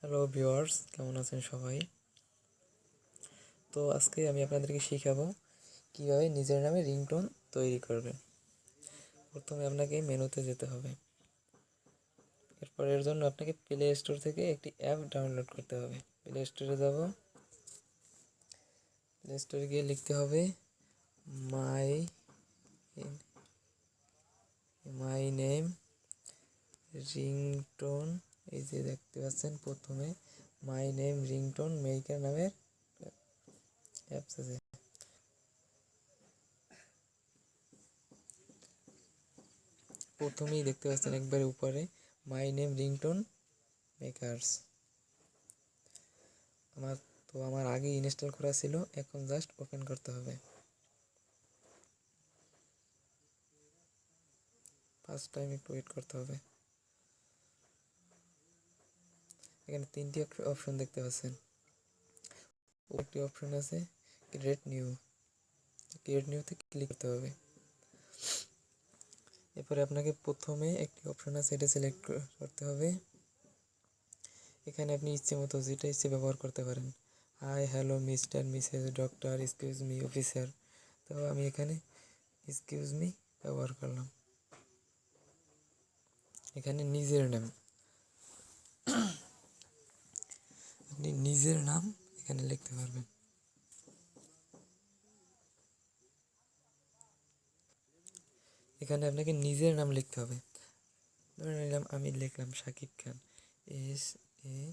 Hello viewers, কেমন আছেন সবাই? তো আজকে আমি আপনাদেরকে শেখাবো কীভাবে নিজের নামে রিংটোন তৈরি করবেন। প্রথমে আপনাকে মেনুতে যেতে হবে। এরপর এর জন্য আপনাকে প্লে স্টোর থেকে একটি অ্যাপ ডাউনলোড করতে হবে। প্লে স্টোরে যাব, প্লে স্টোরে গিয়ে লিখতে হবে মাই মাই নেম রিংটোন। এই যে দেখতে পাচ্ছেন প্রথমে মাই নেম রিংটোন মেকার নামের অ্যাপস আছে। প্রথমেই দেখতে পাচ্ছেন একবারে উপরে মাই নেম রিংটোন মেকার্স। আমার আগে ইনস্টল করা ছিল, এখন জাস্ট ওপেন করতে হবে। ফার্স্ট টাইম একটু ওয়েট করতে হবে। এখানে তিনটি অপশন দেখতে পাচ্ছেন। একটি অপশন আছে ক্রিয়েট নিউতে ক্লিক করতে হবে। এরপরে আপনাকে প্রথমে একটি অপশন আছে, এটা সিলেক্ট করতে হবে। এখানে আপনি ইচ্ছে মতো যেটা ইচ্ছে ব্যবহার করতে পারেন। Hi, hello, mister, missus, doctor, excuse me, officer. তো আমি এখানে এক্সকিউজ মি ব্যবহার করলাম। এখানে নিজের নাম, আপনি নিজের নাম এখানে লিখতে পারবেন। এখানে আপনাকে নিজের নাম লিখতে হবে। ধরে নিলাম আমি লিখলাম শাকিব খান, SAKIBKSAN,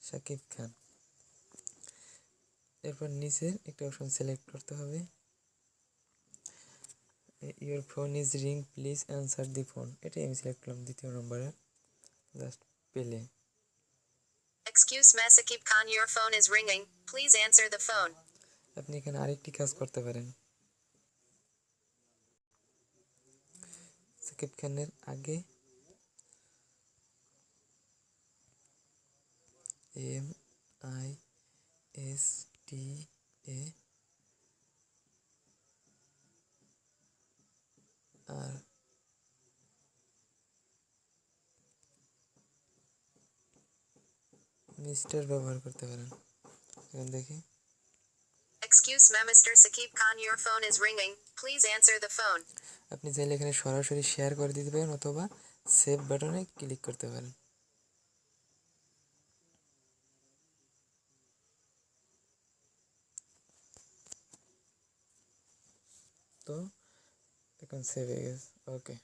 শাকিব খান। এরপর নিচে একটা অপশন সিলেক্ট করতে হবে। Your phone is ring, please answer the phone. এটাই আমি সিলেক্ট করলাম দ্বিতীয় নম্বরে। জাস্ট পেলে Excuse me, Sakib Khan, your phone is ringing. Please answer the phone. আপনি এখানে আরেকটি কাজ করতে পারেন। সাকিব খানের আগে MISTAR মিস্টার ব্যবহার করতে পারেন। এখন দেখি, Excuse me, Mr. Sakib Khan, your phone is ringing. Please answer the phone. আপনি চাইলে এখানে সরাসরি শেয়ার করে দিতে পারেন অথবা সেভ বাটনে ক্লিক করতে পারেন। তো এখন সেভ হয়ে গেছে। ওকে।